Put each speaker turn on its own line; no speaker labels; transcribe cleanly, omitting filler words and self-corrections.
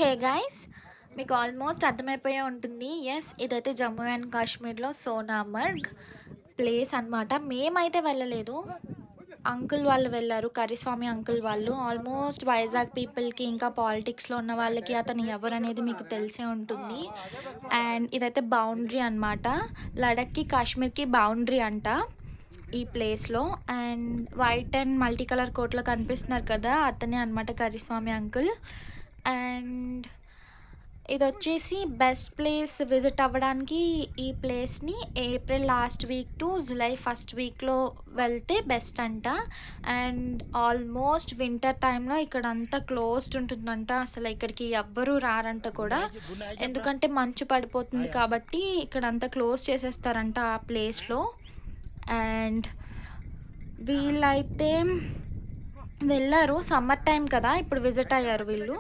Hey guys, మీకు almost అర్థమైపోయే ఉంటుంది. Yes, ఇదైతే జమ్మూ అండ్ కాశ్మీర్లో సోనామర్గ్ ప్లేస్ అనమాట. మేమైతే వెళ్ళలేదు, అంకుల్ వాళ్ళు వెళ్ళారు, కరిస్వామి అంకుల్ వాళ్ళు. ఆల్మోస్ట్ వైజాగ్ పీపుల్కి ఇంకా పాలిటిక్స్లో ఉన్న వాళ్ళకి అతను ఎవరు అనేది మీకు తెలిసే ఉంటుంది. అండ్ ఇదైతే బౌండరీ అనమాట, లడఖ్కి కాశ్మీర్కి బౌండరీ అంట ఈ ప్లేస్లో. And white and multi colour కోట్లో కనిపిస్తున్నారు కదా, అతనే అనమాట కరిస్వామి అంకుల్. అండ్ ఇది వచ్చేసి బెస్ట్ ప్లేస్ విజిట్ అవ్వడానికి. ఈ ప్లేస్ని April last week to July first వీక్లో వెళ్తే బెస్ట్ అంట. అండ్ ఆల్మోస్ట్ వింటర్ టైంలో ఇక్కడ అంతా క్లోజ్డ్ ఉంటుందంట, అసలు ఇక్కడికి ఎవ్వరూ రారంట కూడా, ఎందుకంటే మంచు పడిపోతుంది కాబట్టి ఇక్కడ అంతా క్లోజ్ చేసేస్తారంట ఆ ప్లేస్లో. అండ్ వీళ్ళైతే వెళ్ళారు, సమ్మర్ టైం కదా, ఇప్పుడు విజిట్ అయ్యారు వీళ్ళు.